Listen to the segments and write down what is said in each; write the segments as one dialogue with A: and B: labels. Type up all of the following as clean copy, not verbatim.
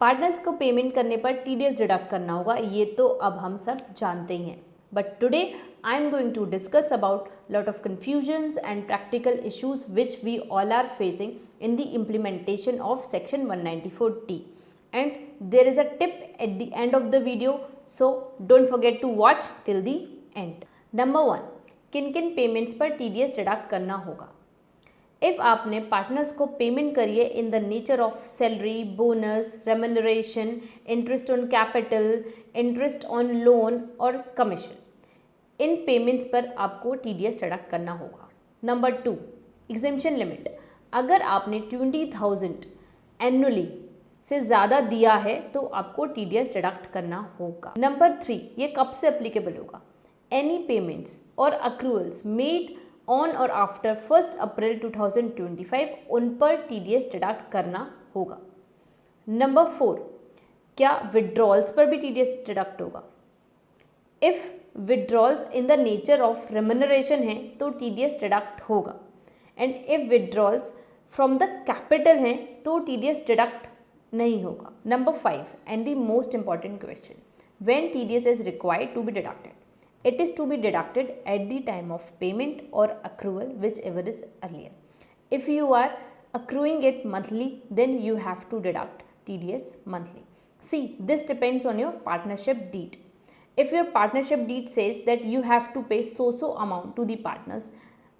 A: Partners को payment करने पर टीडीएस डिडक्ट करना होगा, ये तो अब हम सब जानते ही हैं. But today I am going to discuss about lot of confusions and practical issues which we all are facing in the implementation of section 194D, and there is a tip at the end of the video, so don't forget to watch till the end. Number 1, किन किन payments पर TDS deduct करना होगा. If आपने partners को payment करी है इन the nature of salary, bonus, remuneration, interest on capital, interest on loan और कमीशन, इन पेमेंट्स पर आपको टीडीएस डिडक्ट करना होगा. Number 2, exemption limit. अगर आपने 20,000 एनुअली से ज़्यादा दिया है तो आपको टीडीएस डिडक्ट करना होगा. नंबर 3, ये कब से अप्लीकेबल होगा. एनी पेमेंट्स और अक्रूवल्स मेड ऑन और आफ्टर 1 अप्रैल 2025, उन पर टीडीएस डिडक्ट करना होगा. नंबर 4, क्या विड्रॉल्स पर भी टीडीएस डिडक्ट होगा. If withdrawals in the nature of remuneration है तो टीडीएस डिडक्ट होगा, and if withdrawals from the capital हैं तो टीडीएस डिडक्ट नहीं होगा. Number 5 and the most important question, when TDS is required to be deducted. It is to be deducted at the time of payment or accrual, whichever is earlier. If you are accruing it monthly, then you have to deduct TDS monthly. See, this depends on your partnership deed. If your partnership deed says that you have to pay so amount to the partners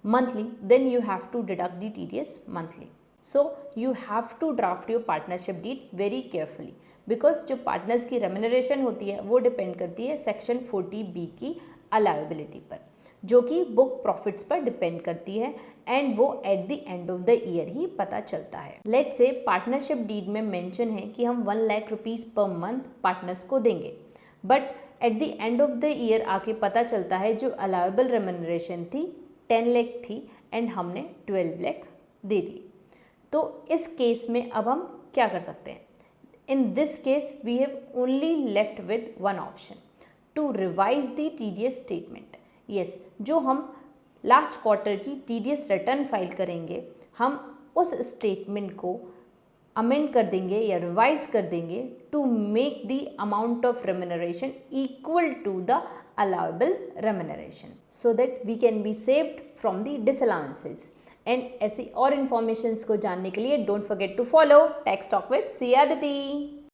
A: monthly, then you have to deduct the TDS monthly. So you have to draft your partnership deed very carefully, because जो partners की remuneration होती है वो depend करती है section 40B की अलाउबिलिटी पर, जो कि बुक प्रॉफिट्स पर डिपेंड करती है, एंड वो at the end of the year ही पता चलता है. लेट्स से पार्टनरशिप डीड में मेंशन है कि हम 1 lakh rupees per month partners को देंगे, but at the end of the year आके पता चलता है जो अलाउबल रेम्यूनरेशन थी 10 लाख थी एंड हमने 12 लाख दे दी. तो इस केस में अब हम क्या कर सकते हैं. In this case, we have only left with one option, to revise the TDS statement. Yes, जो हम लास्ट क्वार्टर की TDS रिटर्न फाइल करेंगे, हम उस स्टेटमेंट को अमेंड कर देंगे या रिवाइज कर देंगे to make the amount of remuneration equal to the allowable remuneration, so that we can be saved from the disallowances. And ऐसी और इन्फॉर्मेशंस को जानने के लिए don't forget to follow Tax Talk with Siya Aditi.